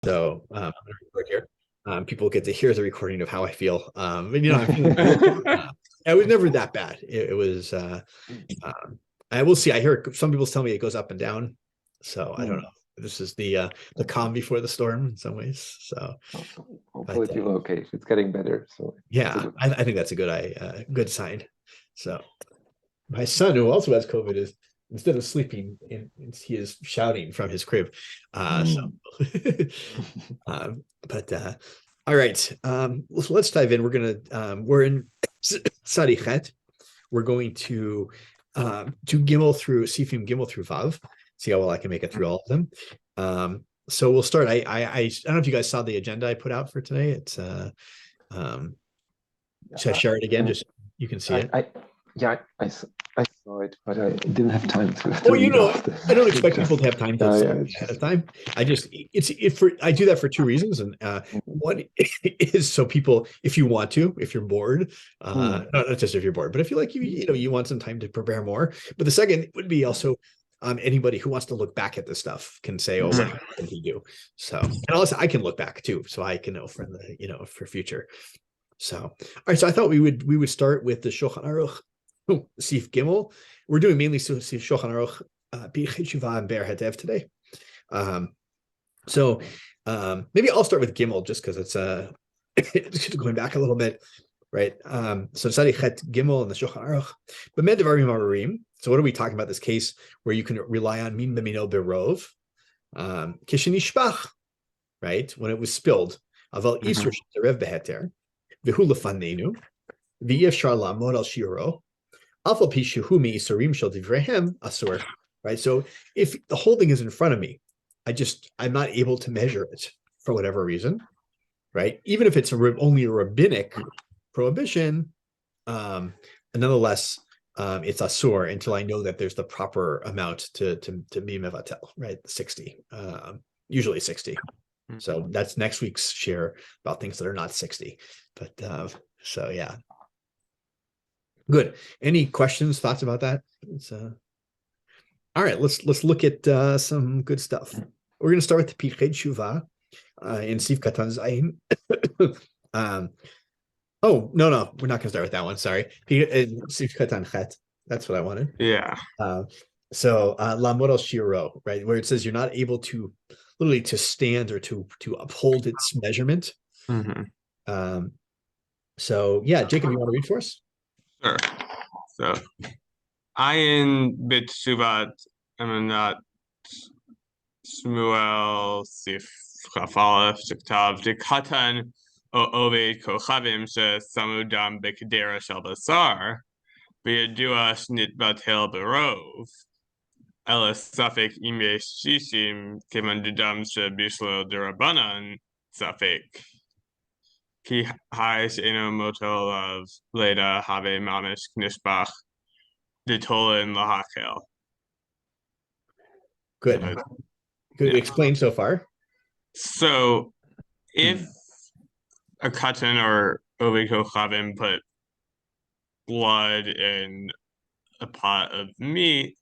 So I'm going to record here. People get to hear the recording of how I feel. And, you know, I'm feeling it was never that bad. It was. I will see. I hear some people tell me it goes up and down. So I don't know. This is the calm before the storm in some ways. So hopefully people okay. It's getting better. So yeah, I think that's a good sign. So my son, who also has COVID, is instead of sleeping, he is shouting from his crib. So, but all right, so let's dive in. We're in Sarichet. We're going to Gimel through Sifim Gimel through Vav. See how well I can make it through all of them. So we'll start. I don't know if you guys saw the agenda I put out for today. It's should I share it again? Just you can see it. I saw it, but I didn't have time to. I don't expect people to have time to ahead of time. I do that for two reasons, and one is so people, if you want to, if you're bored, not just if you're bored, but if you like, you want some time to prepare more. But the second would be also anybody who wants to look back at this stuff can say, "Oh, what did he do?" So, and also I can look back too, so I can know for for future. So, all right. So I thought we would start with the Shulchan Aruch. Sif Gimel. We're doing mainly Sif Shulchan Aruch, Birchei Tshuva and Ber Hetev today. So maybe I'll start with Gimel just because it's going back a little bit, right? So Sarichet Gimel and the Shulchan Aruch. But Medevarim Amarim. So what are we talking about? This case where you can rely on Min B'mino Berov, Kishenishpach, right? When it was spilled. Aval Isur Sheterev Beheter, V'hu Lefanenu, V'yefshar Lamod Al Shiro. Right. So if the holding is in front of me, I'm not able to measure it for whatever reason. Right. Even if it's only a rabbinic prohibition, nonetheless, it's asur until I know that there's the proper amount to be mevatel, right? 60, usually 60. So that's next week's share about things that are not 60. But so yeah. Good. Any questions, thoughts about that? All right. Let's look at some good stuff. We're going to start with the Pirchei Tshuva in Sif Katan Zayin. Oh no, we're not going to start with that one. Sorry, Sif Katan Chet. That's what I wanted. Yeah. So Lamod al Shiro, right, where it says you're not able to literally to stand or to uphold its measurement. So yeah, Jacob, you want to read for us? Sure. So, Ayin bit Shuvat Emanat Shmuel Sif Chafalef Shektav Dikatan O Oved Kochavim She Samudam Bekadera Shel Basar V'yadua Shnit Batel Berov Ela Safek Ime Shishim Keman Dudam She Bishlo Derabanan Safek Ki hai she'eno motel of Leda have mamish nishbach ditolin lahakel. Good. Good. Explain so far. So, if a katan or oviko chavim put blood in a pot of meat,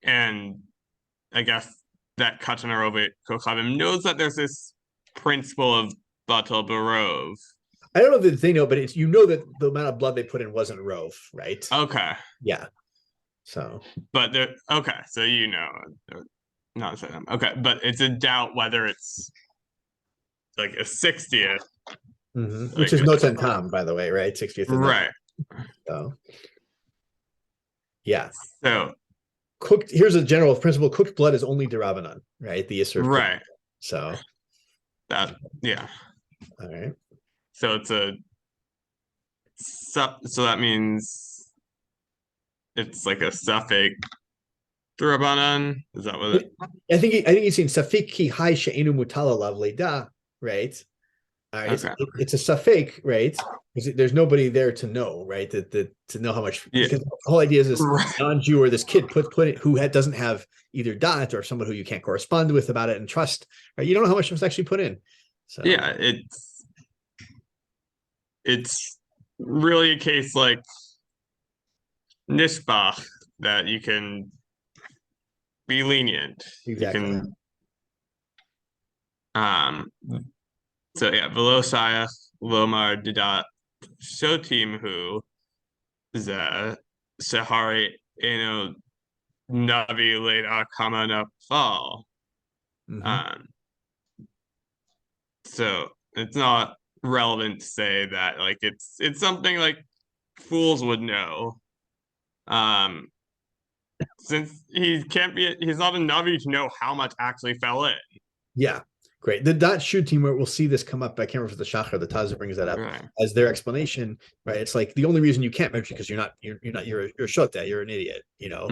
and I guess that katan or oviko chavim knows that there's this principle of batel barov. I don't know that they know, but it's that the amount of blood they put in wasn't rove, right? Okay. Yeah. So. But okay, so not so okay, but it's a doubt whether it's like a 60th, which is notes and Tom, by the way, right? 60th, right? So. Yeah. So. Cooked. Here's a general principle: cooked blood is only derabanan, right? The Yisur. Right. So. That yeah. All right. So it's so that means it's like a suffix derabanan. Is that what it? I think he's saying safik ki hai she'enu mutala lav leda, right? All right. Okay. It's a suffix, right? Because there's nobody there to know, right? To know how much. Yeah. Because the whole idea is this non-Jew or this kid put it who doesn't have either dot or someone who you can't correspond with about it and trust. Right? You don't know how much was actually put in. So yeah, it's really a case like Nishbach that you can be lenient. Exactly. Um, so yeah, Velo Shayach Lomar Didat Shotim Hu Ze Sahari Eno Navi Leda Kama Nafal. Um, so it's not relevant to say that like it's something like fools would know. Since he's not a Navi to know how much actually fell in. Yeah, great. The dot shoot team, we'll see this come up. I can't remember if the Shachar, the Taz brings that up as their explanation, right? It's like the only reason you can't measure because you're a shota, you're an idiot, you know.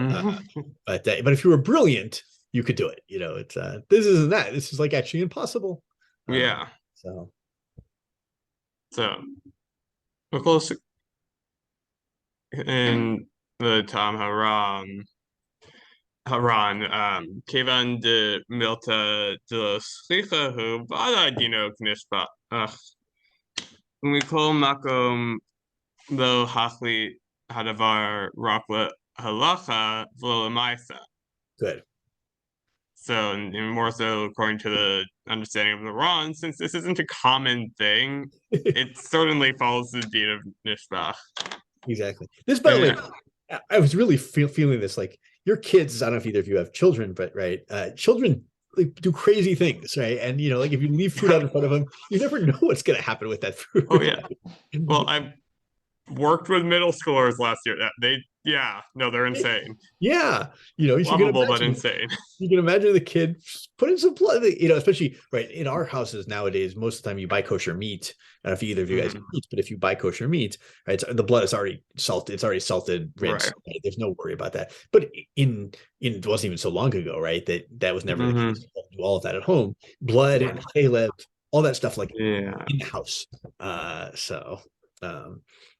But if you were brilliant, you could do it. You know, it's this isn't that. This is like actually impossible. Yeah. So we're close in the Tom Kevan de Milta de los Slicha Vada Dino Knishba Mikol Makom Lo Hachli Hadavar Rakla Halacha Vlo Maisa. Good. So, and more so according to the understanding of the Ron, since this isn't a common thing, it certainly follows the deed of Nishbach. Exactly. This, by the way, I was really feeling this. Like your kids, I don't know if either of you have children, but right, children like, do crazy things, right? And you know, like if you leave food out in front of them, you never know what's going to happen with that food. Oh yeah. Well, I've worked with middle schoolers last year. They're insane. Yeah, you know, lovable but insane. You can imagine the kid putting some blood, you know, especially right in our houses nowadays. Most of the time, you buy kosher meat. I don't know if either of you guys eat, but if you buy kosher meat, right, the blood is already salted. It's already salted, rinsed. Right? There's no worry about that. But it wasn't even so long ago, right? That was never the case. Do all of that at home. Blood and haleb, all that stuff, like in the house.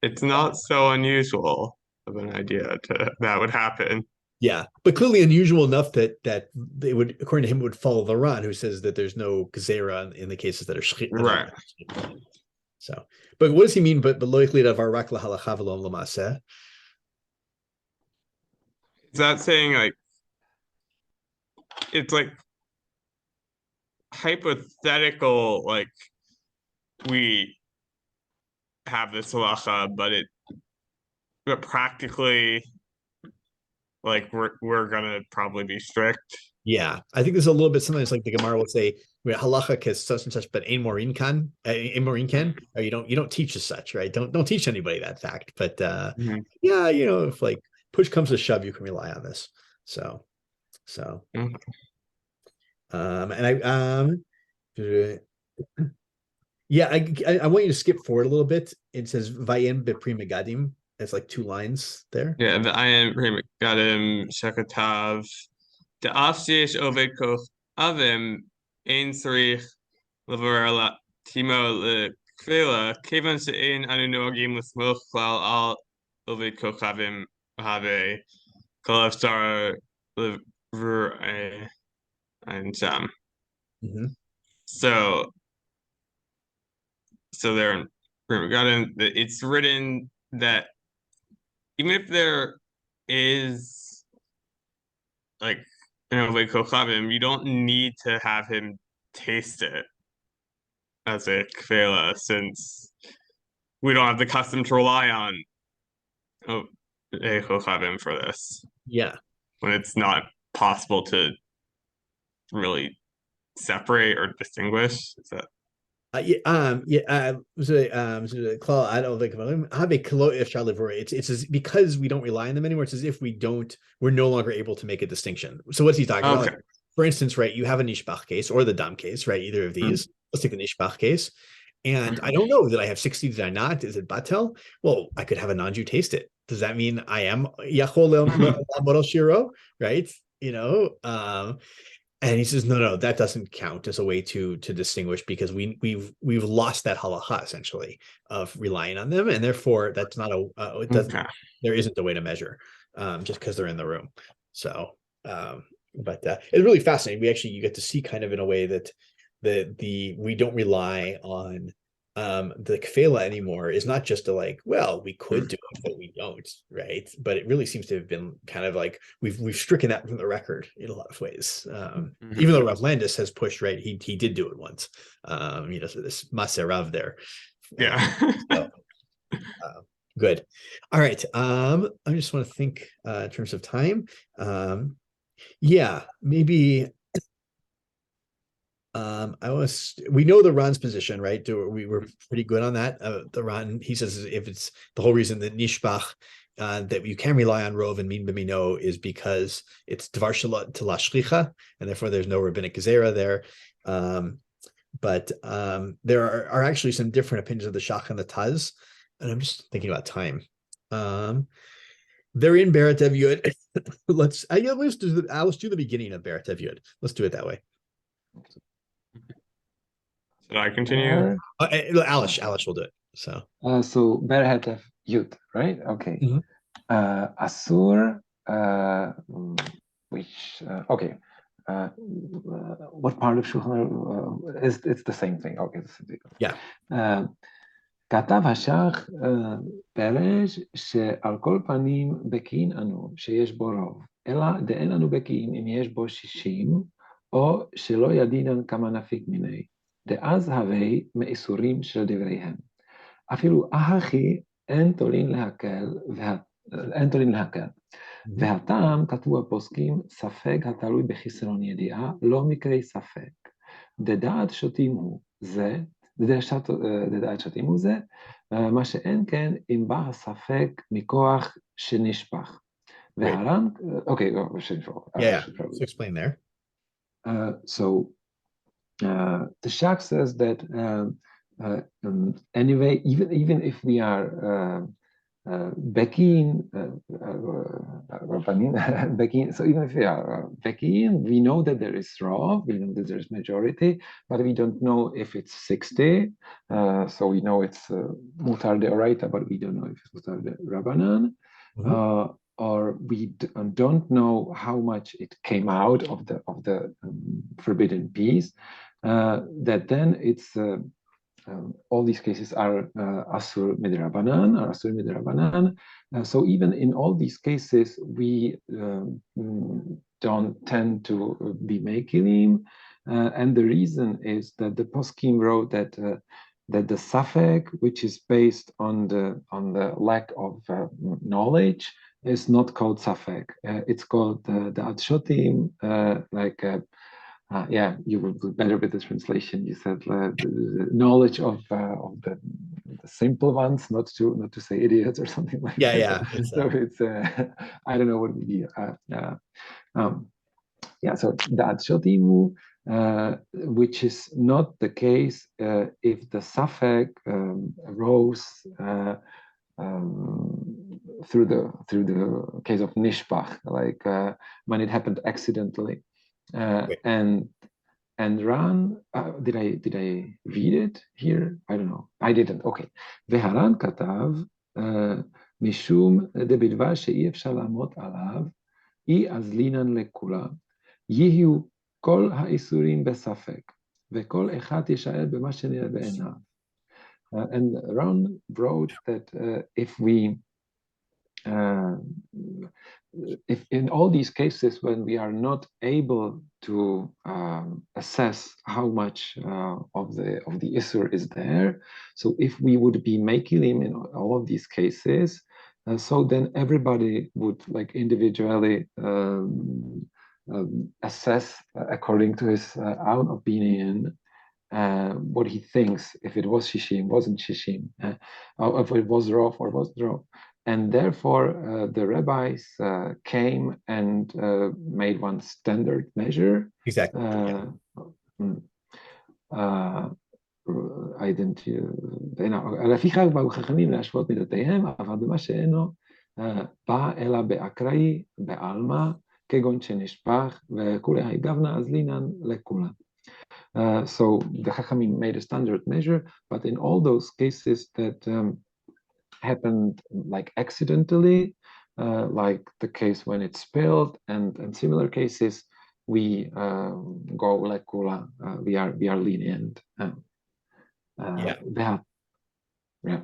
It's not so unusual of an idea that would happen. Yeah, but clearly unusual enough that they would, according to him, would follow the Ran, who says that there's no Chazarah in the cases that are shchit. Right. So, but what does he mean? But loyally of our rakla halacha v'lo l'maseh. Is that saying like it's like hypothetical, like we have this halacha, but practically, like we're gonna probably be strict. Yeah, I think there's a little bit sometimes like the Gemara will say halacha is such and such, but ein morin kan, or you don't teach as such, right? Don't teach anybody that fact. But yeah, you know, if like push comes to shove, you can rely on this. So yeah, I want you to skip forward a little bit. It says vayim b'pri megadim. It's like 2 lines there. Yeah, the vayim b'pri megadim shekatav the afshish oved koch avim ein tzarich levar timo lekvela kevan she'ein anu noagim l'smoch klal al oved koch avim have kol afshar levar and sham. So there, it's written that even if there is like you don't need to have him taste it as a kfela, since we don't have the custom to rely on a chochavim for this. Yeah, when it's not possible to really separate or distinguish. Is that? It's because we don't rely on them anymore. It's as if we're no longer able to make a distinction. So what's he talking about? For instance, right, you have a nishbach case or the dam case, right? Either of these. Let's take the nishbach case. And I don't know, did I have 60? Did I not? Is it batel? Well, I could have a non-Jew taste it. Does that mean I am yachol shiro, right? You know, and he says, no, that doesn't count as a way to distinguish, because we've lost that halacha essentially of relying on them, and therefore that's not there isn't a way to measure just because they're in the room. So, but it's really fascinating. You get to see kind of in a way that we don't rely on the kfela anymore is not just well, we could do it, but we don't, right? But it really seems to have been kind of like we've stricken that from the record in a lot of ways. Even though Rav Landis has pushed, right, he did do it once. So this Maserav there. Yeah. So, good. All right. I just want to think in terms of time. Maybe we know the Ran's position, right? We were pretty good on that. The Ran, he says, if it's the whole reason that Nishbach, that you can rely on Rov and Min B'mino is because it's Dvar to Lashlicha, and therefore there's no rabbinic Gezerah there. But there are actually some different opinions of the Shach and the Taz, and I'm just thinking about time. They're in Beret Yud. Let's do the beginning of Beret Yud. Let's do it that way. Should I continue? Alish will do it. So Beret Yud, right? Okay. Asur, which okay. What part of Shulchan Aruch it's the same thing. Okay. Yeah. כתב השח פרש שעל כל פנים בקין אנו שיש בו רוב, אלא דאין לנו בקין אם יש בו 60, או שלא ידינן כמה נפיק מיני, דאז הווי מאיסורים של דבריהם. אפילו אחי אין תולין להקל, והטעם כתבו הפוסקים ספק התלוי בחיסרון ידיעה, לא מקרי ספק. דדעת שותים הוא זה, לדעת שותים הוא זה, מה שאין כן אם בא הספק מכוח שנשפך. והר"ן, okay, let's explain there. So the Shach says that anyway, even if we are Bekin, so even if we are Bekin, we know that there is Rav, we know that there is majority, but we don't know if it's 60. So we know it's Mutar de Oraita, but we don't know if it's Mutar de Rabbanan. Or we don't know how much it came out of the forbidden piece. That then it's all these cases are asur midrabanan or asur midrabanan. So even in all these cases, we don't tend to be mekilim, and the reason is that the poskim wrote that the safek, which is based on the lack of knowledge, is not called safek. It's called the adshotim, you will do better with the translation. You said the knowledge of the simple ones, not to say idiots or something like that. Yeah. So it's I don't know what would be. So the adshotimu, which is not the case if the safek rose through the case of nishpach, like when it happened accidentally. And Ran, did I read it here? I don't know. I didn't. Okay. והר"ן כתב משום דבלבד שאי אפשר לעמוד עליו, אי אזלינן לכולם. יהיו כל האיסורים בספק, וכל אחד יישאר במה שנראה בעיניו. And Ran wrote that if in all these cases when we are not able to assess how much of the Isur is there, so if we would be makilim in all of these cases, so then everybody would individually assess according to his own opinion what he thinks, if it was shishim, wasn't shishim, or if it was rof or was rof. And therefore, the rabbis came and made one standard measure. Exactly. לפיכך באו חכמים להשוות מידותיהם, אבל במה שאינו בא אלא באקראי, בעלמא, כגון שנשפך, וכולי היגבנה, אז לינן לכולם. So the Chachamim made a standard measure, but in all those cases that happened accidentally, like the case when it spilled, and similar cases, we go lekula, we are lenient. Yeah. Yeah.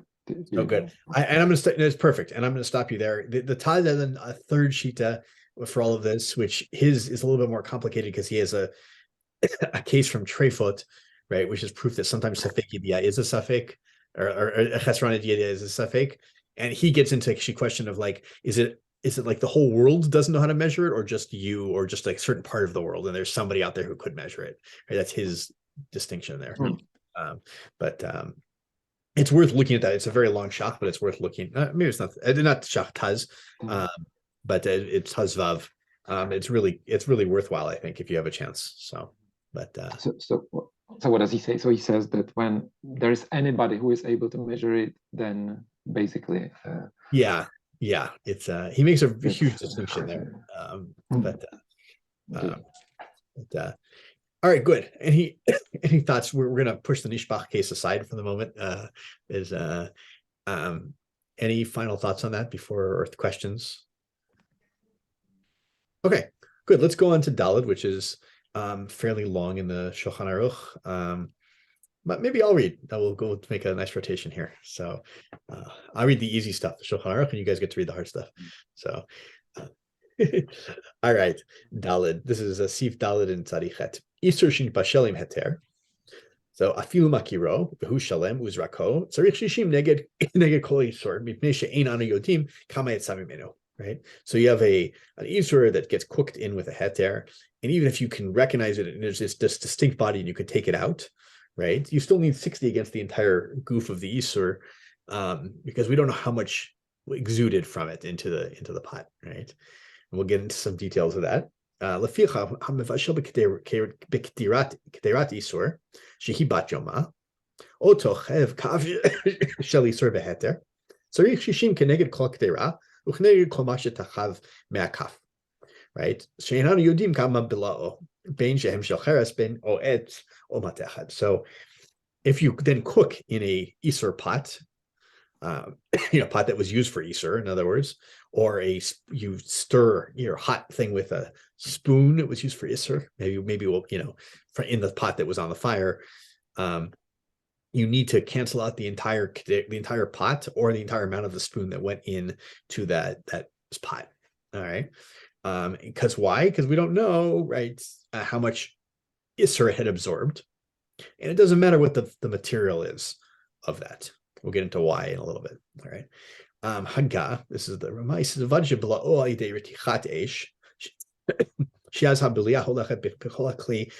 So good. And I'm going to it's perfect. And I'm going to stop you there. The Taz has a third shita for all of this, which his is a little bit more complicated because he has a case from Trefot, right, which is proof that sometimes Safek Yediyah is a Safek, or Chesron Yediyah is a Safek. And he gets into a question of like, is it like the whole world doesn't know how to measure it, or just you, or just like a certain part of the world, and there's somebody out there who could measure it? Right? That's his distinction there. But it's worth looking at that. It's a very long shach, but it's worth looking. Maybe it's not shach taz, but it's tazvav. It's really worthwhile, I think, if you have a chance. So, but so what does he say? So he says that when there is anybody who is able to measure it, then basically, it's he makes a huge distinction there. All right, good. Any thoughts? We're going to push the Nishbach case aside for the moment. Any final thoughts on that before questions? Okay, good. Let's go on to Daled, which is fairly long in the Shulchan Aruch. But maybe I'll read. I will go make a nice rotation here. So I'll read the easy stuff, the Shulchan Aruch, and you guys get to read the hard stuff. So, all right, Daled. This is a Sif Daled in Tzadichet. Isur shin bashelim heter. So afilu makiro v'hu shalem uzrako tzarich shishim neged kol isur mipnei she'ein anu yodim kama yetzah mimenu. Right. So you have an isur that gets cooked in with a heter, and even if you can recognize it and there's this distinct body and you could take it out, right? You still need 60 against the entire goof of the isur, because we don't know how much exuded from it into the pot, right? And we'll get into some details of that. לפיכך, המבשל בקדירת איסור, שהיא בת יומה, או תוכב כף של איסור בהתר, צריך 60 כנגד כל קדירה, וכנגד כל מה שתחב מהכף. Right? שאיננו יודעים כמה בלעו, בין שהם של חרס, בין או עץ, או מתכת. So, if you then cook in a isur pot, pot that was used for Isur, in other words, or you stir your hot thing with a spoon that was used for Isur, maybe we'll, in the pot that was on the fire, you need to cancel out the entire pot or the entire amount of the spoon that went in to that pot. All right. Because why? Because we don't know, right, how much Isur it had absorbed. And it doesn't matter what the material is of that. We'll get into why in a little bit. All right. Haga, this is the Ramais.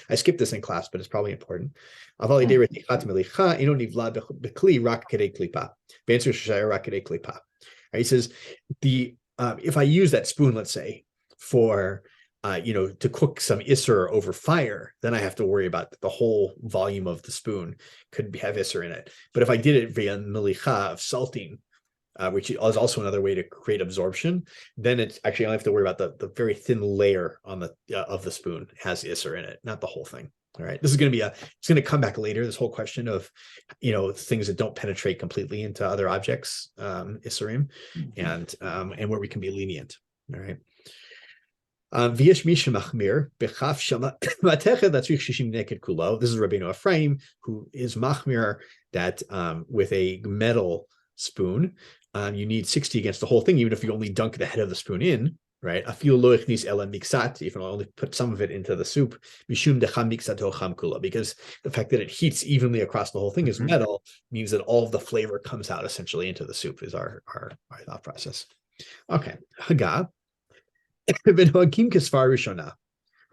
I skipped this in class, but it's probably important. He says if I use that spoon, let's say, for to cook some isur over fire, then I have to worry about the whole volume of the spoon could have isur in it. But if I did it via melicha of salting, which is also another way to create absorption, then it's actually I only have to worry about the very thin layer on the of the spoon has isur in it, not the whole thing. All right, this is going to be it's going to come back later. This whole question of things that don't penetrate completely into other objects, isurim, and where we can be lenient. All right. V'yesh misha machmir bechaf shama matechet latzrich shishim neked kulo. This is Rabbeinu Ephraim, who is machmir that with a metal spoon, you need 60 against the whole thing, even if you only dunk the head of the spoon in, right? Afil lo ichnis ela mixat, if you only put some of it into the soup, mishum decham mixato cham kula, because the fact that it heats evenly across the whole thing is metal means that all of the flavor comes out essentially into the soup. Is our thought process. Okay, Haga.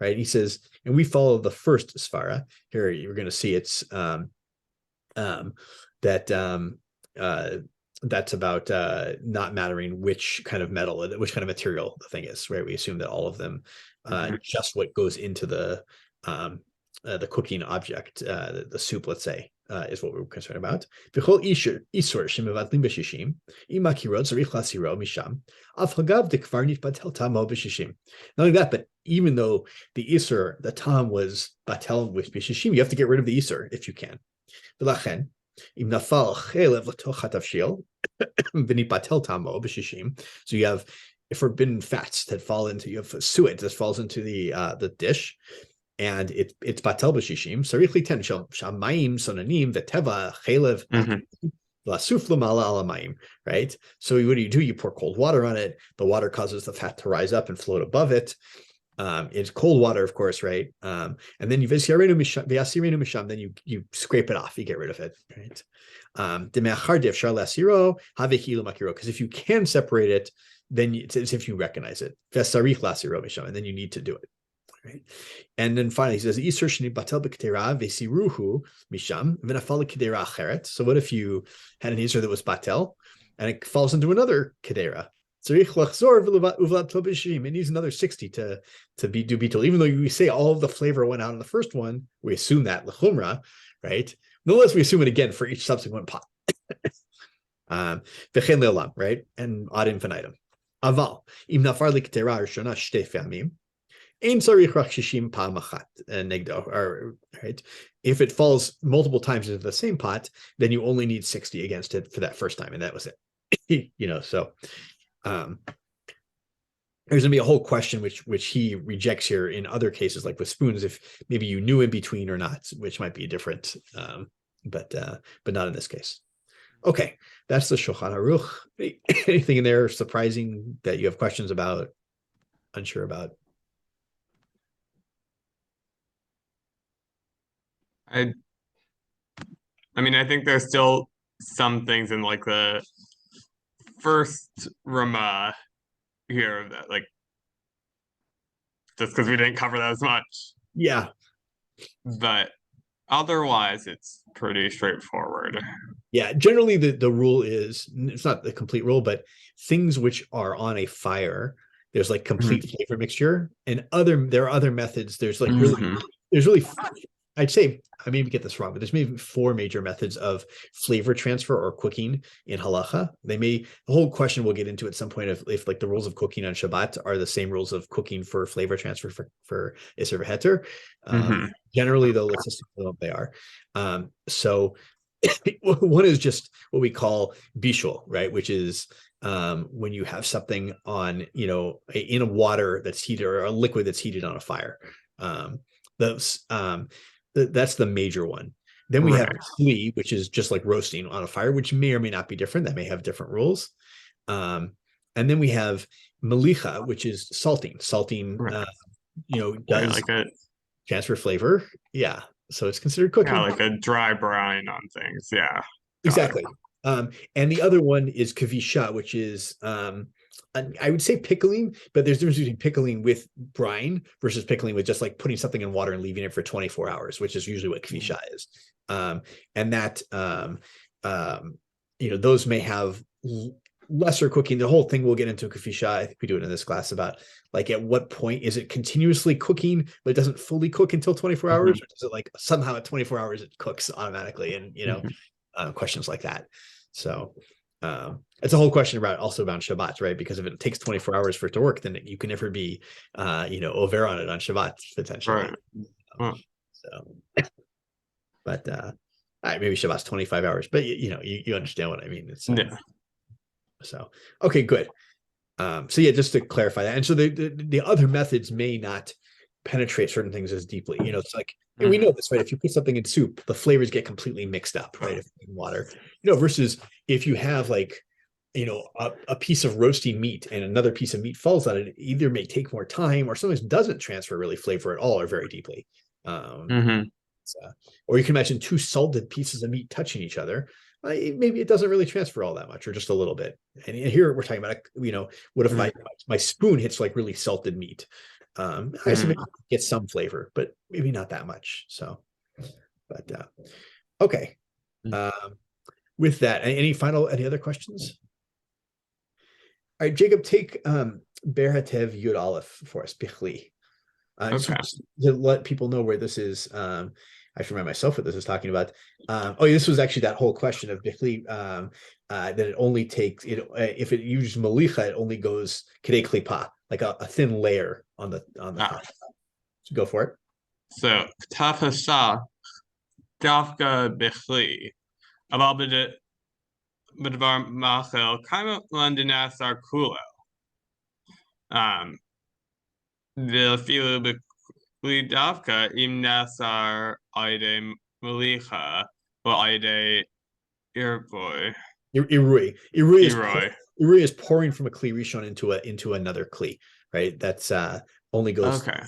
Right? He says, and we follow the first svara. Here you're going to see it's that's about not mattering which kind of metal, which kind of material the thing is, right? We assume that all of them, just what goes into the cooking object, the soup, let's say, is what we're concerned about. Not only that, but even though the isur, the tam was batel with bishishim, you have to get rid of the isur if you can. So you have forbidden fats that fall into, you have suet that falls into the dish, and it's batel b'shishim. Sarich liten shamayim sonanim v'teva chelev lasuf lamala alamayim. Right. So what do? You pour cold water on it. The water causes the fat to rise up and float above it. It's cold water, of course, right? And then then you scrape it off, you get rid of it, right? Because if you can separate it, then it's as if you recognize it. And then you need to do it. Right? And then finally, he says, so what if you had an Isser that was batel and it falls into another kedera? It needs another 60 to be do betel. Even though we say all of the flavor went out in the first one, we assume that lechumra, right? Nonetheless, we assume it again for each subsequent pot. Right? And ad infinitum. Aval im nafar liktera rishona shte famim. Right? If it falls multiple times into the same pot, then you only need 60 against it for that first time, and that was it. So there's gonna be a whole question which he rejects here in other cases, like with spoons, if maybe you knew in between or not, which might be different, but not in this case. Okay, that's the Shulchan Aruch. Anything in there surprising that you have questions about, unsure about? I mean, I think there's still some things in like the first Ramah here that like just because we didn't cover that as much. Yeah. But otherwise it's pretty straightforward. Yeah, generally the rule is, it's not the complete rule, but things which are on a fire, there's like complete flavor mixture, and there are other methods. There's like really I'd say, I maybe get this wrong, but there's maybe 4 major methods of flavor transfer or cooking in halacha. The whole question we'll get into at some point if like the rules of cooking on Shabbat are the same rules of cooking for flavor transfer for Isser V'Heter. Generally, though, let's assume they are. So one is just what we call bishul, right? Which is when you have something on, in a water that's heated or a liquid that's heated on a fire. That's the major one. Then we have kli, which is just like roasting on a fire, which may or may not be different. That may have different rules. And then we have melicha, which is salting. Salting, does like a transfer flavor. Yeah. So it's considered cooking. Yeah, like a dry brine on things. Yeah. Exactly. And the other one is kavisha, which is I would say pickling, but there's a difference between pickling with brine versus pickling with just like putting something in water and leaving it for 24 hours, which is usually what kavisha is. And that those may have lesser cooking. The whole thing we'll get into kavisha. I think we do it in this class about like at what point is it continuously cooking, but it doesn't fully cook until 24 hours, or does it like somehow at 24 hours it cooks automatically, and questions like that. So it's a whole question also about Shabbat, right? Because if it takes 24 hours for it to work, then you can never be over on it on Shabbat potentially. Right. So but maybe Shabbat's 25 hours, but you understand what I mean. It's so okay, good. So yeah, just to clarify that. And so the other methods may not penetrate certain things as deeply. It's like, and we know this, right? If you put something in soup, the flavors get completely mixed up, right? If in water, versus if you have like, a piece of roasting meat and another piece of meat falls on it, either may take more time or sometimes doesn't transfer really flavor at all or very deeply. Or you can imagine 2 salted pieces of meat touching each other. Maybe it doesn't really transfer all that much, or just a little bit. And here we're talking about, what if my spoon hits like really salted meat? I assume it gets some flavor, but maybe not that much. So, but okay. With that, any other questions? All right, Jacob, take Berhatev Yud Aleph for us, Bichli. So to let people know where this is. I should remind myself what this is talking about. This was actually that whole question of Bichli, that it only takes, if it uses Malicha, it only goes Kedei Klipa, like a thin layer on the top. So go for it. So Ktaf Hasa Dafka Bichli Aval B'dvar Machel Kaima Londonasar Kulo. V'afilu lidavka im nasar aide malicha or aide irboy. Irui. Iroi. Irui is pouring from a kli rishon into another kli, right? That's only goes. Okay.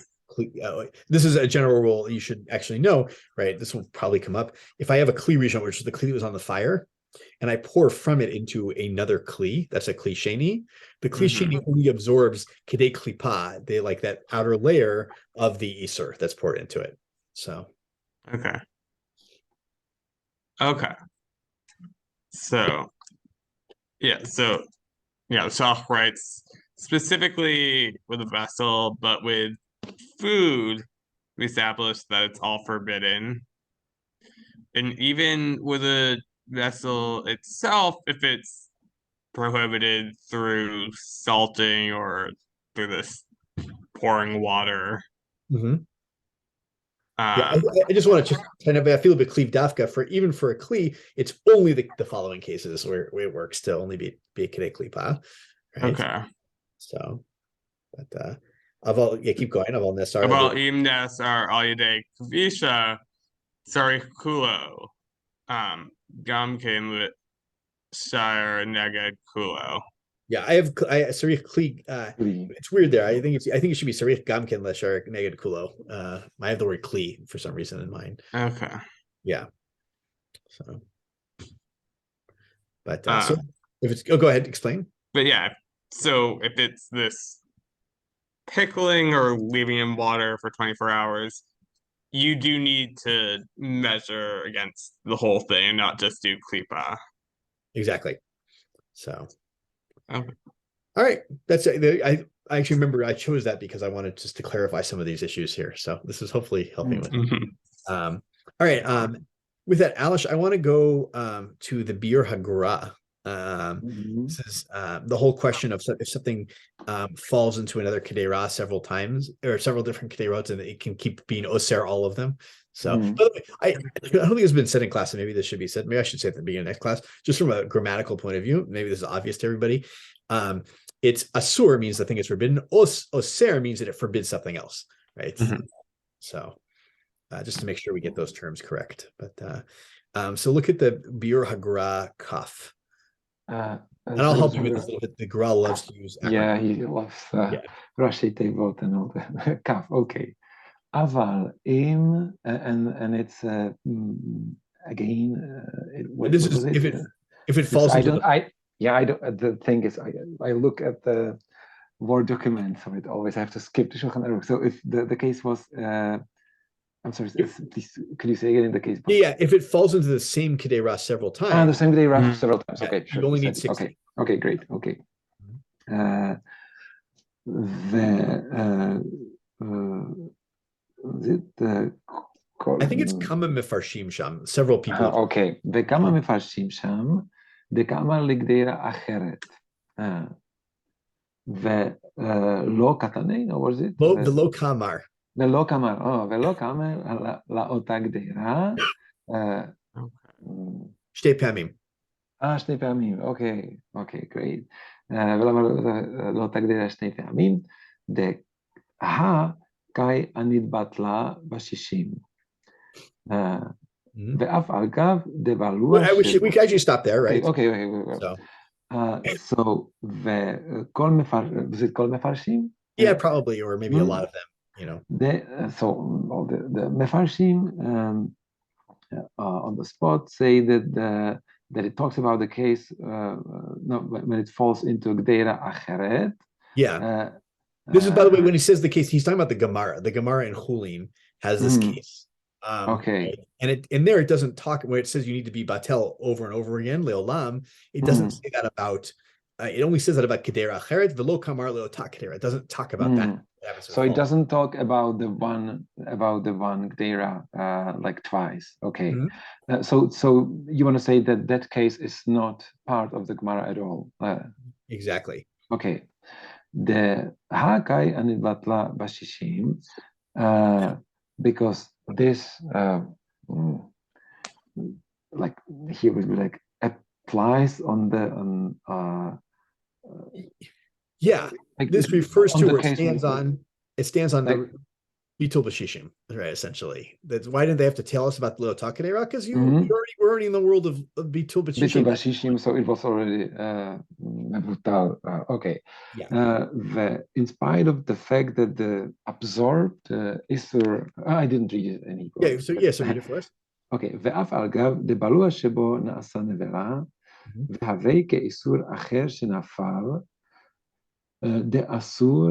This is a general rule you should actually know, right? This will probably come up. If I have a kli rishon, which is the kli that was on the fire, and I pour from it into another kli, that's a kli sheni. The kli sheni only absorbs kedei klipa, they like that outer layer of the iser that's poured into it. So okay. So the Shach writes specifically with a vessel, but with food, we established that it's all forbidden. And even with a vessel itself, if it's prohibited through salting or through this pouring water. Yeah, I just want to just kind of, I feel a bit cleave dafka for even for a kli, it's only the following cases where it works to only be a kedei klipa, right? Okay. So, but aval, yeah, keep going. Aval nesar. About im nesar al yedei kvisha sorry kulo, gam ken shire neged kulo. Yeah, I sarich kli. It's weird there. I think it should be sarich gamken leshar neged kulo. I have the word kli for some reason in mind. Okay. Yeah. So, but so if it's go ahead, explain. But yeah, so if it's this pickling or leaving in water for 24 hours, you do need to measure against the whole thing and not just do klipa. Exactly. So. Okay. All right, that's I actually remember I chose that because I wanted just to clarify some of these issues here. So this is hopefully helping with. All right. With that, Alish, I want to go to the Bir Hagura. This is the whole question of if something falls into another kedera several times or several different kederot, and it can keep being oser all of them. So, by the way, I don't think it's been said in class, and maybe this should be said. Maybe I should say at the beginning of next class, just from a grammatical point of view. Maybe this is obvious to everybody. It's asur means the thing is forbidden. Oser means that it forbids something else, right? So, just to make sure we get those terms correct. But so look at the Bir Hagura Kaf. And I'll help you with this a little bit. The Gra loves to use acronyms. Yeah, he loves Rashi Tevot and all the Kaf. Okay. Aval im and it's again. This is if it falls. I don't. The thing is, I look at the Word document, so it always have to skip the Shulchan Aruch. So if the case was, I'm sorry, please, could you say again in the case? Yeah, if it falls into the same Kedera several times. The same Kedera several times. Okay, sure. You only need 60. Okay, great. Okay. I think it's Kama Mefarshim Sham. Several people. Okay. The Kama Mefarshim Sham, the Kama Ligdera Acheret. The Lo Katanein, or was it? The Lo Kamar. The Lo Kamar. Oh, the Lo Kamar La Otagdera. Shtei Pamim. Shtei Pamim. Okay, great. לא תגדיר שני פעמים, דהה נתבטלה בשישים. ואף על גב דבלוע... We can actually stop there, right? Okay. So, וכל מפרשים? Yeah, probably, or maybe a lot of them, you know. The מפרשים on the spot say that it talks about the case when it falls into Gdeira Acheret. Yeah. This is, by the way, when he says the case, he's talking about the Gemara. The Gemara in Chulin has this case. Okay. And in there, it doesn't talk, where it says you need to be Batel over and over again, Leolam, it doesn't say that about, it only says that about Gdeira Acheret, Velo Kamar Leotak Gdeira. It doesn't talk about that. So it doesn't talk about the one Gdeira like twice. Okay. So you want to say that case is not part of the Gemara at all? Exactly. Okay. The Hakai Anidbatla Bashishim, because this like he would be like applies on the yeah. Like this refers to where it stands on Bitul Bashishim, right? Essentially, that's why didn't they have to tell us about the Leotah Kedera? Because Mhm. we're already in the world of Bitul Bitul Bashishim. Bashishim, so it was already מבוטל. Okay. Yeah. In spite of the fact that the absorbed Isur, I didn't read it any. So read it for us. Okay. ואף על גב דבלוע שבו נעשה נבלה, והווי כאיסור אחר שנפל, דאסור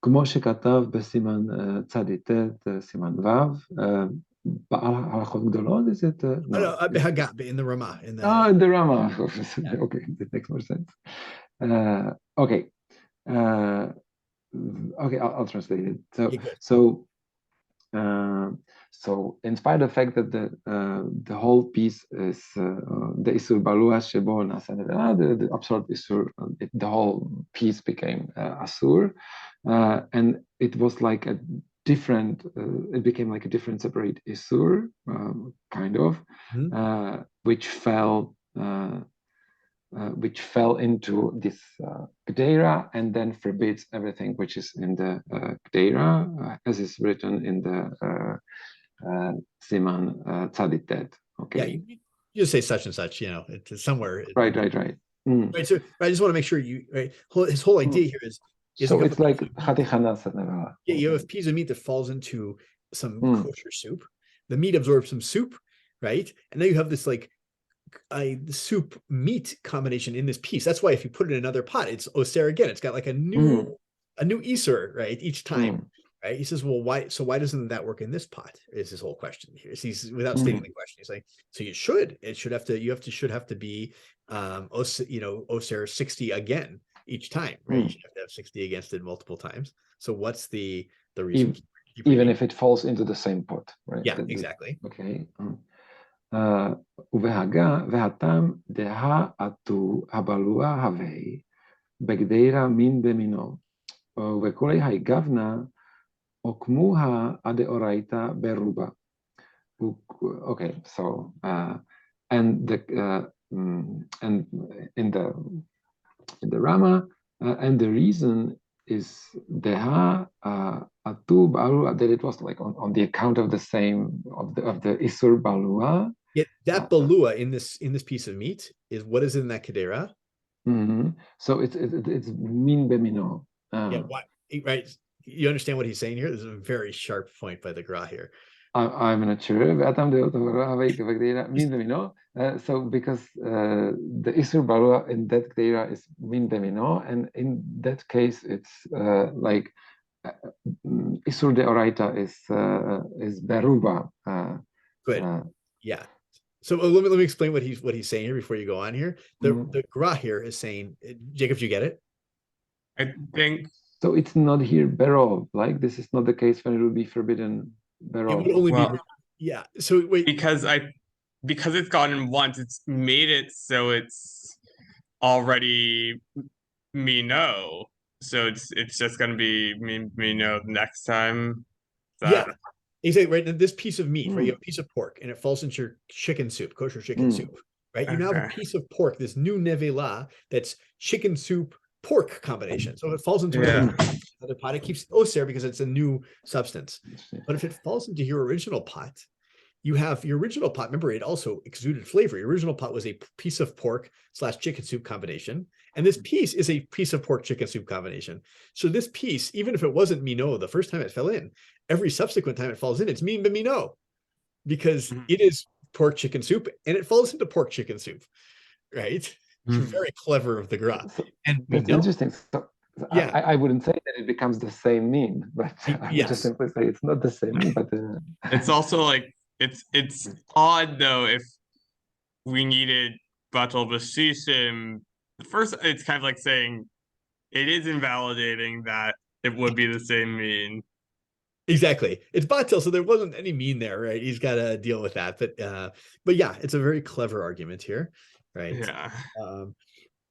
כמו שכתב בסימן צ"ט, סימן ו', בעל הלכות גדולות, is it? No. In the Ramah. In the Ramah. Okay, that makes more sense. Okay. Okay, I'll translate it. So in spite of the fact that the whole piece is the Isur Balua Shebo Nasa Nevela, the absorbed Isur, the whole piece became Asur, and it was like a different, it became like a different separate Isur, kind of, which fell into this Gdeira and then forbids everything which is in the Gdeira, as is written in the Siman Tzaditet. Okay. Yeah, you just say such and such, it's somewhere. Right. Right. So I just want to make sure his whole idea here is so it's like you have a piece of meat that falls into some kosher soup. The meat absorbs some soup, right? And now you have this like the soup meat combination in this piece. That's why if you put it in another pot, it's oser again. It's got like a new isur, right? Each time, right? He says, well, why doesn't that work in this pot? Is his whole question here. He's without stating the question. He's like, so you should have to be oser 60 again each time, right? You should have to have 60 against it multiple times. So what's the reason? Even if it falls into the same pot, right? Yeah, exactly. Okay. והטעם דהה עטו הבלוע הווי בגדירה מין במינו וכולי היגבנה עוקמוה הדאורייתא ברובה. Okay, so and in the Rama, and the reason is deha atu balua, that it was like on the account of the same of the isur balua. Yeah, that balua in this piece of meat is what is in that kedera. So it's min bemino. Why, right? You understand what he's saying here? This is a very sharp point by the Gra here. I'm not sure. So because the Isur Barua in that Gdeira is min bemino, and in that case it's like Isur de Oraita is beruba. Good. Yeah. So let me explain what he's saying here before you go on here. The Gra here is saying, Jacob, do you get it? I think so. It's not here berov. Like this is not the case when it will be forbidden. Berov. It would only be So wait, because it's gotten once, it's made it so it's already mino. So it's just gonna be mino next time. Exactly right. This piece of meat, right? You have a piece of pork, and it falls into your chicken soup, kosher chicken soup, right? You now have a piece of pork, this new nevela that's chicken soup pork combination. So if it falls into another pot, it keeps oser because it's a new substance. But if it falls into your original pot, you have your original pot. Remember, it also exuded flavor. Your original pot was a piece of pork / chicken soup combination. And this piece is a piece of pork chicken soup combination. So this piece, even if it wasn't mino the first time it fell in, every subsequent time it falls in, it's min b'mino, because it is pork chicken soup and it falls into pork chicken soup, right? It's very clever of the Gra. And that's interesting. So I wouldn't say that it becomes the same mean, but I would just simply say it's not the same mean. But it's also like it's odd though if we needed batal b'shishim. First, it's kind of like saying it is invalidating that it would be the same mean. Exactly. It's batil, so there wasn't any mean there, right? He's got to deal with that. But yeah, it's a very clever argument here, right? Yeah.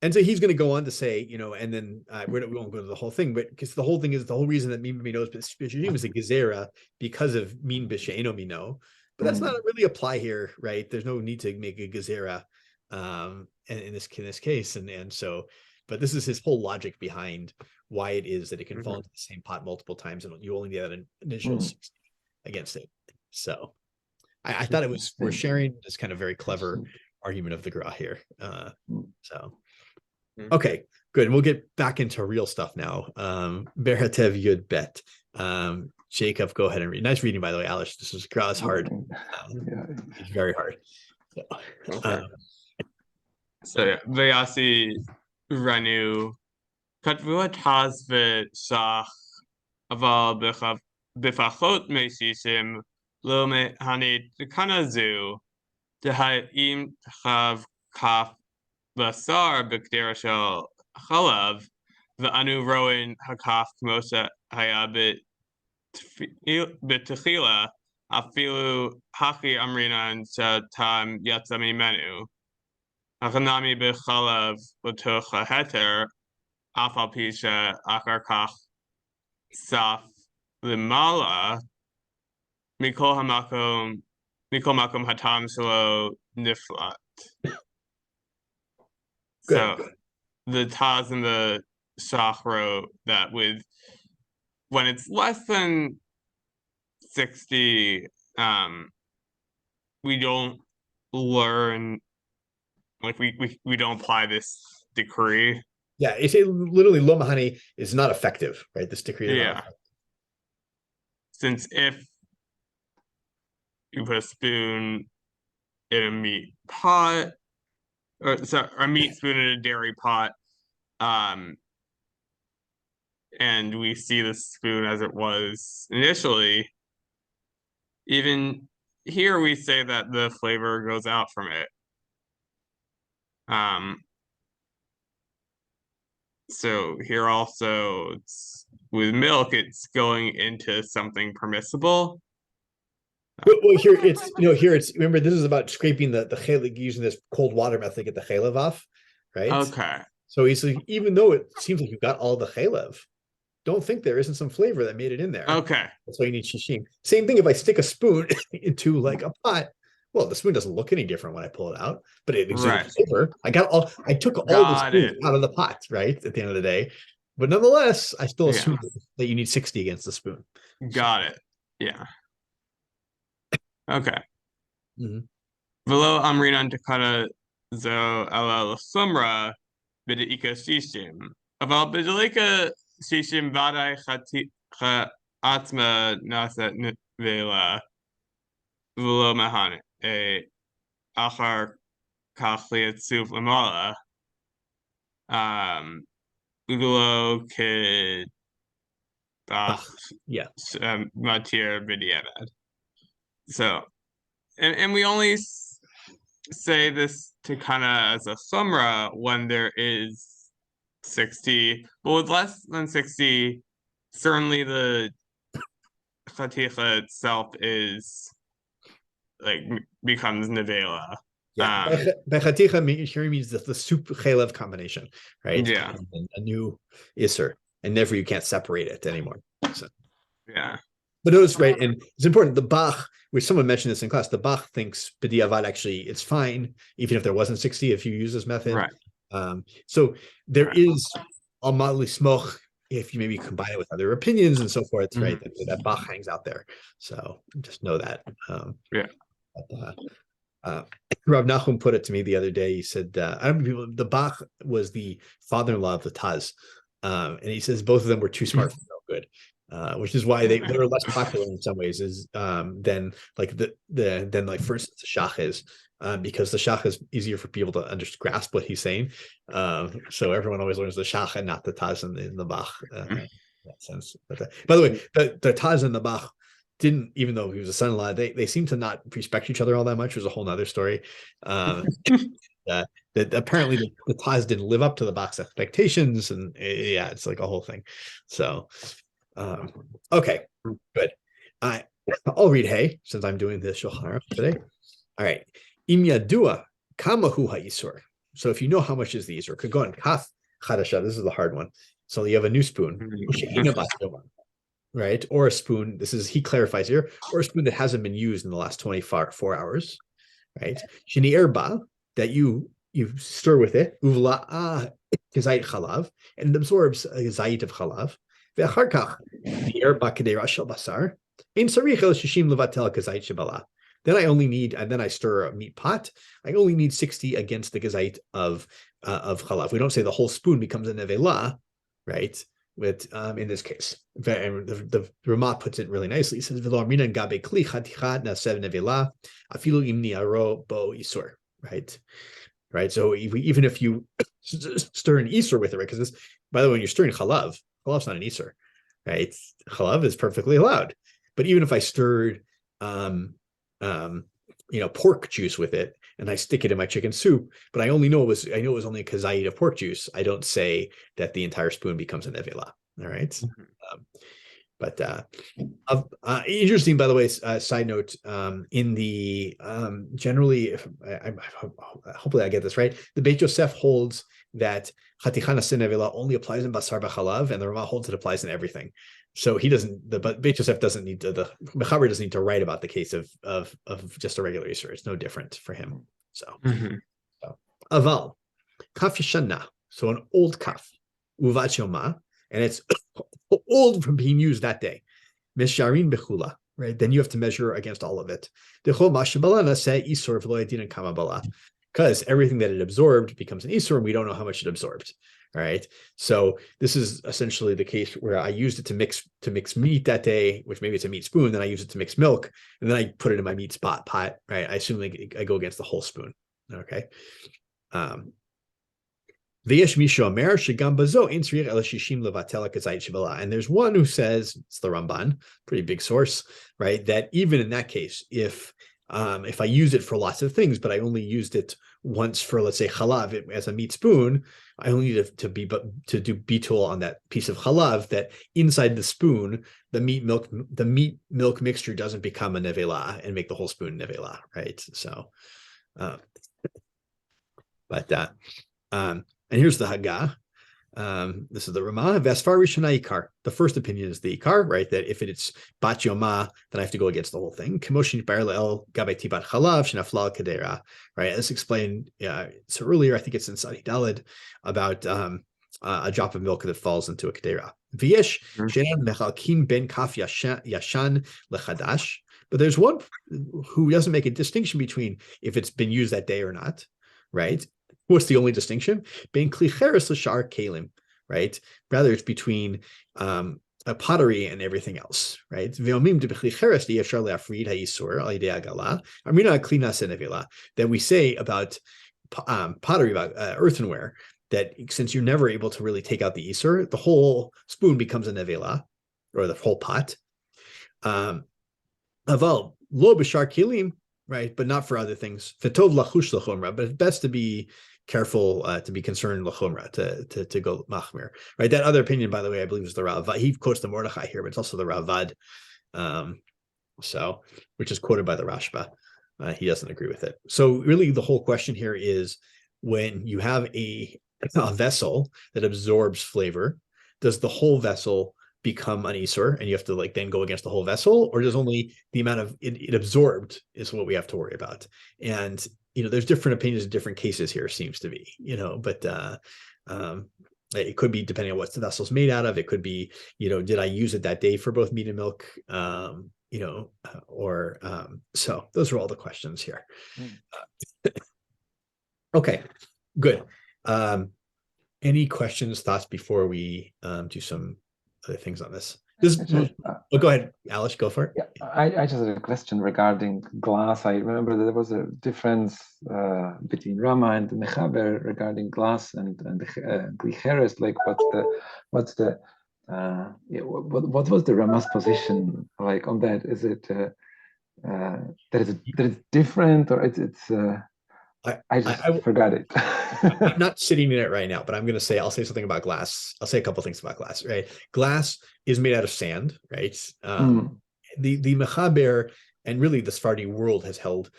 And so he's going to go on to say, and then we won't go to the whole thing, but because the whole reason that min b'mino is a gezerah because of min b'she'eno mino, but that's not really apply here, right? There's no need to make a gezerah in this case, and so, but this is his whole logic behind why it is that it can fall into the same pot multiple times, and you only get an initial 60 against it. So I thought it was, we're sharing this kind of very clever argument of the Gra here. So, okay, good. And we'll get back into real stuff now. Berhatev Yud Bet. Jacob, go ahead and read. Nice reading, by the way, Alice. This is Gra is hard. It's very hard. So yeah, Vayasi Ranu Katvu Taz Shach Aval Bifachot Mesishim Lo Hani Kanazu Dehaim Chav Kaf Basar Bikderashal Chalav the Anu Rowan Hakaf Kmosha Hayabit Bitachila Afilu Haki Amrinan Shatam Yatsami Menu Achanami Bichalav Latocha Heter Afal Pisha Akarkach Saf Limala Mikol Makom Hatam Shalo Niflat. So the Taz and the Shach wrote that when it's less than 60, we don't learn, like we don't apply this decree. Yeah, it's literally lo mahani is not effective, right? This decree is not effective. Since if you put a spoon in a meat pot, or a meat spoon in a dairy pot, and we see the spoon as it was initially, even here we say that the flavor goes out from it. So here also, with milk, it's going into something permissible. Well, here it's remember, this is about scraping the chaylev, using this cold water method to get the chaylev off, right? Okay. So he's like, even though it seems like you got all the chaylev, don't think there isn't some flavor that made it in there. Okay. That's why you need shishim. Same thing if I stick a spoon into like a pot. Well, the spoon doesn't look any different when I pull it out, but it exudes flavor. I took all the spoons out of the pot, right? At the end of the day. But nonetheless, I still assume that you need 60 against the spoon. Got it. Yeah. Okay. Mm-hmm. Velo amrinan takana zo ala l'sumra b'deika shishim. Aval b'delika shishim vadai atma nasa vela velo mahan achar kachliat suf lamala. Ugulo kid matir b'diavad. So, and we only say this to kind of as a sumra when there is 60, but with less than 60, certainly the chaticha itself is like becomes nevela. Yeah, bechaticha here means the soup chaylev combination, right? Yeah, and a new iser, and therefore you can't separate it anymore. So. Yeah. But notice, right, and it's important, the Bach, which someone mentioned this in class, the Bach thinks b'diavad actually it's fine, even if there wasn't 60, if you use this method. Right. So there is al madli smoch, if you maybe combine it with other opinions and so forth, right, that Bach hangs out there. So just know that. Rav Nachum put it to me the other day. He said, the Bach was the father-in-law of the Taz. And he says both of them were too smart for no good. Which is why they were less popular in some ways than like first the Shach is, because the Shach is easier for people to grasp what he's saying. So everyone always learns the Shach and not the Taz in the Bach in that sense. But by the way, the Taz and the Bach didn't, even though he was a son-in-law, they seem to not respect each other all that much. It was a whole nother story. That apparently the Taz didn't live up to the Bach's expectations, and it's like a whole thing. So. Okay, good. I'll read Hey, since I'm doing this Shulchan Aruch today. All right. Im yadua kamahu ha'isur. So if you know how much is the isur, could go on kaf chadasha. This is the hard one. So you have a new spoon, right? Or a spoon. He clarifies here, or a spoon that hasn't been used in the last 24 hours, right? Shini erba, that you you stir with it, uvla kazait chalav, and it absorbs a zayit of chalav. Ve'achar kach di'er ba'kedera shel basar, ein sarich el shishim levatel kazait shebala. Then I only need, and then I stir a meat pot. I only need 60 against the gazait of chalav. We don't say the whole spoon becomes a nevela, right? With in this case, the Ramah puts it really nicely. He says, "V'lo amrinan gabe kli chatichad nasev nevela afilu im niaro bo isur." Right. So even if you stir an isur with it, right? Because this, by the way, when you're stirring chalav's not an isur, right? Chalav is perfectly allowed. But even if I stirred, pork juice with it, and I stick it in my chicken soup, but I know it was only a kazayit of pork juice. I don't say that the entire spoon becomes a nevela. All right. Mm-hmm. Interesting, by the way, side note, in the generally, hopefully I get this right, the Beit Yosef holds that Chatichana Nevela only applies in Basar B'Chalav, and the Ramah holds it applies in everything. So he doesn't, but Beit Yosef doesn't need to, the Mechaber doesn't need to write about the case of just a regular Isser. It's no different for him. So, Aval, Kaf Yeshana, so an old kaf, Uvat Yoma, and it's old from being used that day. Misharin bechula, right? Then you have to measure against all of it. Because everything that it absorbed becomes an isur, and we don't know how much it absorbed. All right. So this is essentially the case where I used it to mix meat that day, which maybe it's a meat spoon. Then I use it to mix milk, and then I put it in my meat pot. Right. I assume I go against the whole spoon. Okay. And there's one who says, it's the Ramban, pretty big source, right? That even in that case, if I use it for lots of things, but I only used it once for, let's say, chalav as a meat spoon, I only need to do bitul on that piece of chalav, that inside the spoon, the meat milk mixture doesn't become a nevela and make the whole spoon nevela, right? So, and here's the Haggah. This is the Ramah. Vasfar Rishonai Ikar. The first opinion is the Ikar, right? That if it's Bat Yoma, then I have to go against the whole thing. Kemoshin Barlel Gabeti Bat Chalav Shinaflal Kadera. Right. As explained so earlier, I think it's in Sadi Dalid, about a drop of milk that falls into a Kadera. V'yesh Shenan Mechalkin Ben Kaf Yashan Lechadash. But there's one who doesn't make a distinction between if it's been used that day or not, right? What's the only distinction? Being klicheres l'shar kalim, right? Rather, it's between a pottery and everything else, right? That we say about pottery, about earthenware, that since you're never able to really take out the isur, the whole spoon becomes a nevela, or the whole pot. Aval lo b'shar kilim, right? But not for other things. Fetov lachush l'chomra, but it's best to be careful, to be concerned l'chomra, to go machmir, right? That other opinion, by the way, I believe is the Ravad. He quotes the Mordechai here, but it's also the Ravad, which is quoted by the Rashba. He doesn't agree with it. So really, the whole question here is, when you have a vessel that absorbs flavor, does the whole vessel become an isur, and you have to then go against the whole vessel, or does only the amount of it absorbed is what we have to worry about? And there's different opinions in different cases here, seems to be, but it could be depending on what the vessel's made out of. It could be, did I use it that day for both meat and milk? So those are all the questions here. Okay, good. Any questions, thoughts before we do some other things on this? Go ahead, Alice, go for it. Yeah, I just had a question regarding glass. I remember that there was a difference between Rama and the Mechaber regarding glass and Glicheres. Like, what was the Rama's position like on that? Is it that it's different, or it's I forgot it. I'm not sitting in it right now, but I'll say something about glass. I'll say a couple of things about glass, right? Glass is made out of sand, right? The Mechaber and really the Sephardi world has held,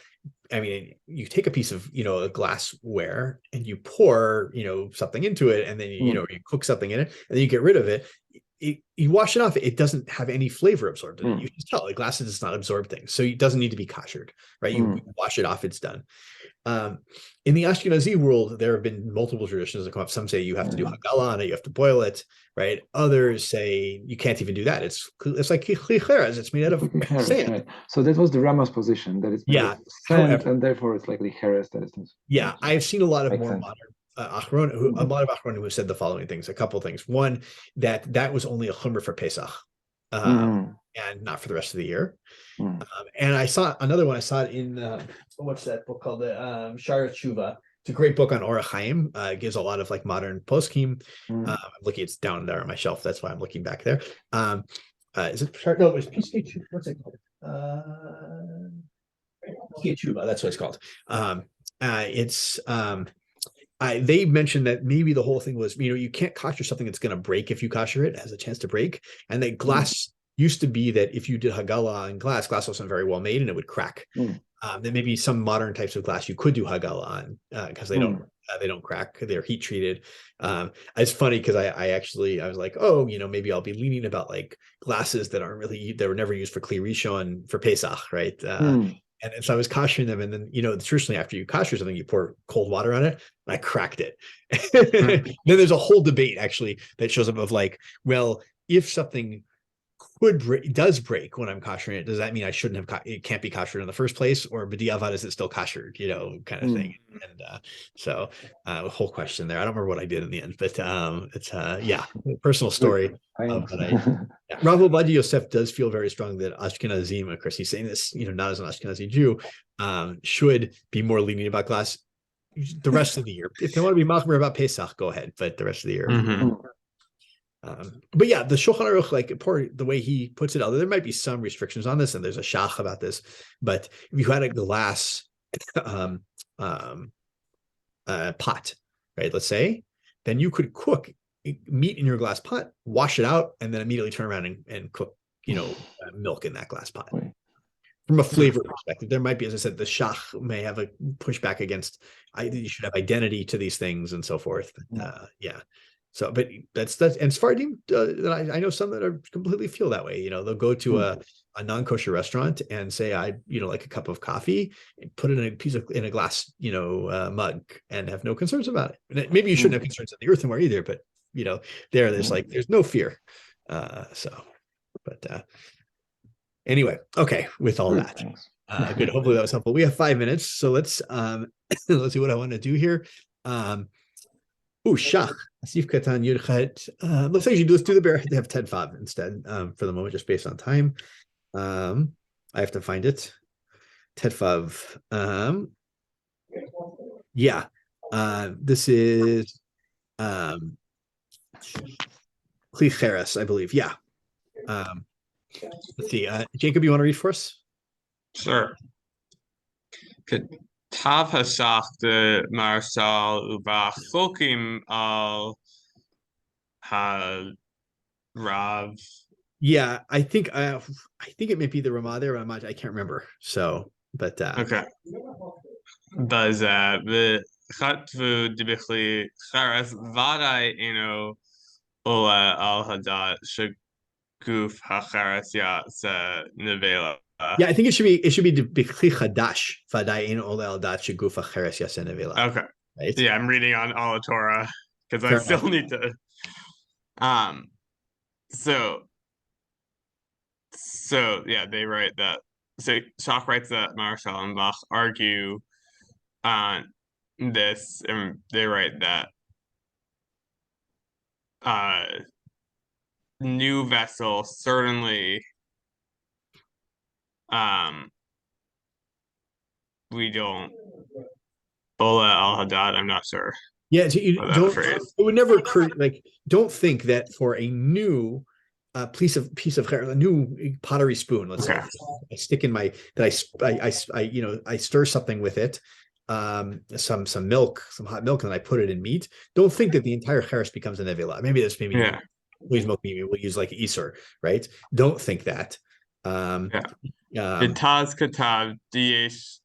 you take a piece of, a glassware and you pour, something into it, and then, you cook something in it, and then you get rid of it. you wash it off, it doesn't have any flavor absorbed in it. You can tell the glass does not absorb things, so it doesn't need to be koshered, right? You wash it off, it's done. In the Ashkenazi world, there have been multiple traditions that come up. Some say you have to do hagala on it, you have to boil it, right? Others say you can't even do that. It's like kli cheres, it's made out of sand. Right. So that was the Rama's position, that it's made of sand, however, and therefore it's likely cheres. I've seen a lot of Makes more sense. modern a lot of Achronim who said the following things, a couple things. One, that was only a chumrah for Pesach, and not for the rest of the year. And I saw another one. I saw it in what's that book called? The Shara Tshuva. It's a great book on Orach Chaim. It gives a lot of like modern poskim. I'm looking, it's down there on my shelf. That's why I'm looking back there. Is it? No, it's PCA. What's it called? PCA Tshuva. That's what it's called. They mentioned that maybe the whole thing was, you can't kosher something that's going to break. If you kosher it, it has a chance to break. And that glass used to be that if you did hagala on glass wasn't very well made and it would crack. There may be some modern types of glass you could do hagala on because they don't crack. They're heat treated. It's funny because I was like, maybe I'll be leaning about like glasses that aren't really, that were never used for Kli Rishon for Pesach, right? And so I was koshering them, and then traditionally after you kosher something, you pour cold water on it. And I cracked it. Then there's a whole debate actually that shows up of like, well, if something does break when I'm koshering it, does that mean I shouldn't have it can't be koshered in the first place, or b'diavad is it still koshered, kind of thing. And so a whole question there. I don't remember what I did in the end, but it's personal story. Rav Ovadia Yosef does feel very strong that Ashkenazim, of course he's saying this, not as an Ashkenazi Jew, should be more lenient about glass the rest of the year. If they want to be machmir about Pesach, go ahead, but the rest of the year. But yeah, the Shulchan Aruch, like the way he puts it out, there might be some restrictions on this, and there's a shach about this. But if you had a glass pot, right? Let's say, then you could cook meat in your glass pot, wash it out, and then immediately turn around and cook, milk in that glass pot. From a flavor perspective, there might be, as I said, the shach may have a pushback against. You should have identity to these things and so forth. But, So, but that's and Sephardim, I know some that are completely feel that way. They'll go to a non-kosher restaurant and say, I like a cup of coffee, and put it in a glass, mug, and have no concerns about it. And maybe you shouldn't have concerns at the earthenware either, but there's no fear. Anyway, okay. With all that, good. Hopefully that was helpful. We have 5 minutes, so let's let's see what I want to do here. Shach. Asif Katan Yudchet. Let's actually let's do the bear to have Ted Fav instead for the moment, just based on time. I have to find it. Ted Fav. This is Kli Cheres, I believe. Yeah. Let's see. Jacob, you want to read for us? Sure. Good. Tav Hashach de Marsal Uba Chokim al Rav. Yeah, I think it may be the Ramah there. I can't remember. So, but okay. Does the Chatvu Dibichli Charas Vadai Ola al Hadat Shaguf Hacharas Yats Nevela. Yeah, I think it should be Bikli Chadash Vadai in Ola al Hadat Shaguf Hacharas Yats Nevela. Okay. Right? Yeah, I'm reading on All Torah because I still need to. So yeah, they write that. So Shach writes that Marshall and Bach argue on this, and they write that new vessel certainly we don't Ola al Hadad. I'm not sure. Yeah, so it would never occur. Like, don't think that for a new piece of a new pottery spoon. Let's say I stick in I stir something with it, some milk, some hot milk, and I put it in meat. Don't think that the entire cheres becomes a nevela. Maybe please milk me. We'll use like iser, right? Don't think that. The Taz Katav Diesh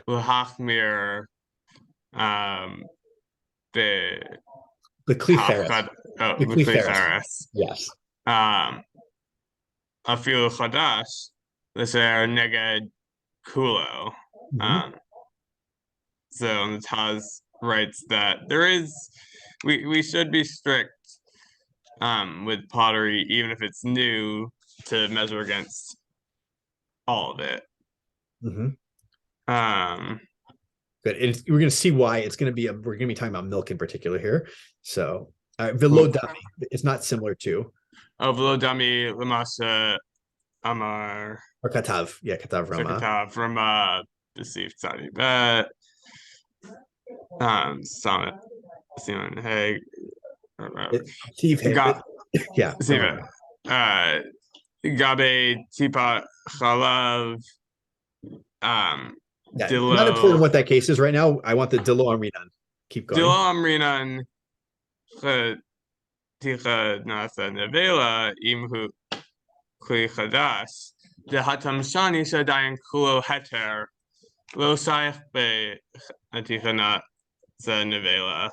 Lahachmir. The Kli Cheres. The Kli Cheres. Yes. Afilu Chadash, L'Sher Neged Kulo. So the Taz writes that we should be strict with pottery, even if it's new, to measure against all of it. Good. We're going to see why it's going to be we're going to be talking about milk in particular here. So Velo Dami is not similar to. Oh, Velo Dami Lamasha Amar. Or Katav. Yeah, Katav Rama. Katav Rama Besif Tzadi Bet. Summit. Simon Hey. Yeah. Siva. Gabe Tipa Chalav. Yeah, not important what that case is right now. I want the Dilo Amrinan. Keep going. Dilo Amrinan Ticha Nasa Nevela Imhu Kli Chadash. The Hatam Shani Shadayan Kulo Heter. Lo Saif Be Ticha Nasa Nevela.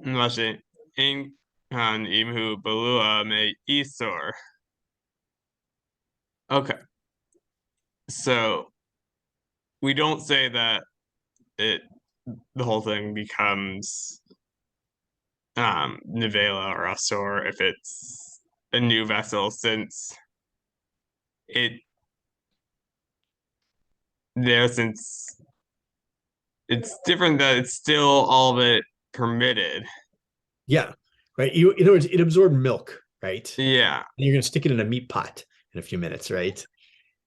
Mashi In Han Imhu Balua Me Isor. Okay. So we don't say that the whole thing becomes Nevela or Asor if it's a new vessel, since it's different, that it's still all of it permitted. Yeah, right. In other words, it absorbed milk, right? Yeah. And you're going to stick it in a meat pot in a few minutes, right?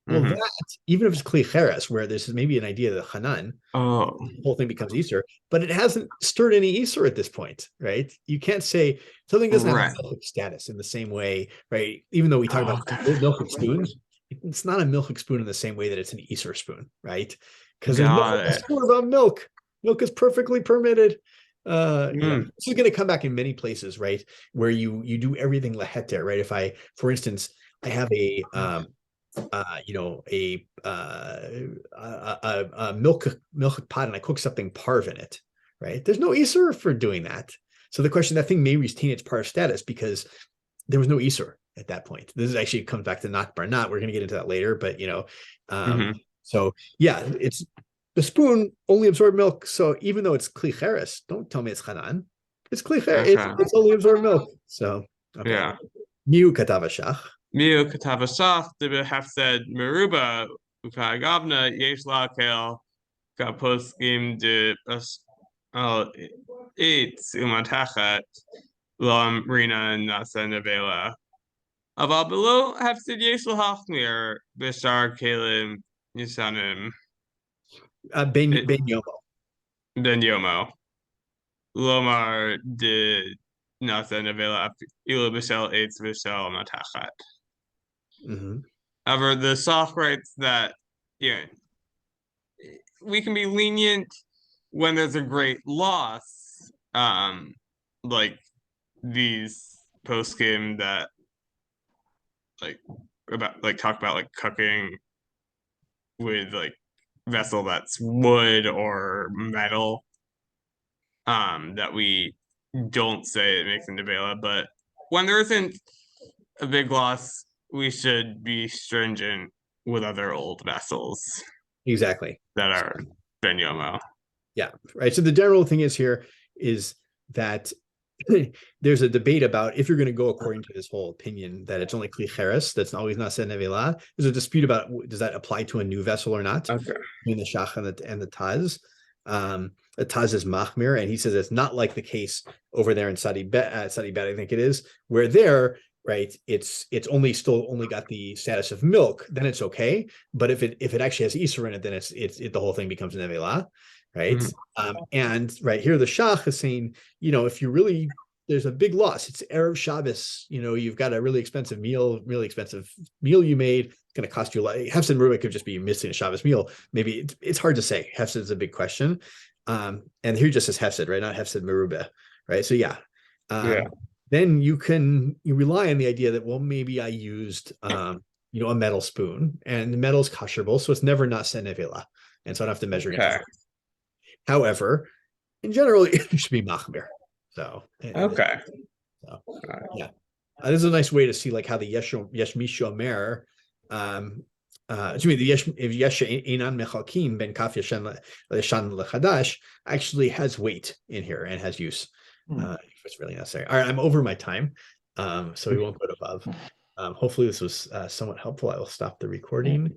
Well, that, even if it's Kli Cheres, where this is maybe an idea that Hanan, the whole thing becomes Easter, but it hasn't stirred any Easter at this point, right? You can't say something doesn't have a milk status in the same way, right? Even though we talk about milk spoons, it's not a milk spoon in the same way that it's an Easter spoon, right? Because there's nothing about milk. Milk is perfectly permitted. This is going to come back in many places, right? Where you do everything laheter, right? If for instance, I have a milk pot and I cook something parv in it, right? There's no Isur for doing that. So the question, that thing may retain its parv status because there was no Isur at that point. This is actually comes back to not bar not. We're going to get into that later, but so yeah, it's the spoon only absorbed milk. So even though it's Kli Cheres, don't tell me it's Hanan. It's Kli Cheres. It's only absorbed milk. So yeah. Miu katavashach. Miu katavashach de said meruba ukagavna yesh la kel kaposkim de eitz umatachat lam rina nasa nevela. Aval below hafsid yesh lahachmir bishar kalim nisanim. Ben Yomo. Ben Yomo. Lomar de Nasa Nevela Ilo Bishel Eitz Bishel Matachat. However, the Sof writes that we can be lenient when there's a great loss, like these poskim that talk about like cooking with like vessel that's wood or metal, that we don't say it makes into Vela, but when there isn't a big loss, we should be stringent with other old vessels. Exactly. That are Ben Yomo. Yeah, right. So the general thing is that there's a debate about if you're going to go according to this whole opinion that it's only Kli Cheres, that's always not said Nevela. There's a dispute about does that apply to a new vessel or not between the Shach and the Taz. The Taz is Machmir, and he says it's not like the case over there in Sadi Bet, I think it is, where there, right, it's only got the status of milk, then it's okay. But if it actually has Isur in it, then it's the whole thing becomes Nevela. Right. And right here, the Shach is saying, if you really, there's a big loss. It's Erev Shabbos, you've got a really expensive meal you made. It's going to cost you a lot. Hefsed Merubah could just be missing a Shabbos meal. Maybe it's hard to say. Hefsed is a big question. And here just says Hefsed, right? Not Hefsed Merubah, right? So then you rely on the idea that, well, maybe I used, a metal spoon, and the metal's kosherable, so it's never not Nevela. And so I don't have to measure it. However, in general, it should be machmir. So So, yeah, this is a nice way to see like how the yesh mishomer, excuse me, the yesh inan mechalkim ben kaf yashan lechadash actually has weight in here and has use. If it's really necessary. All right, I'm over my time, so we won't go above. Hopefully this was somewhat helpful. I will stop the recording.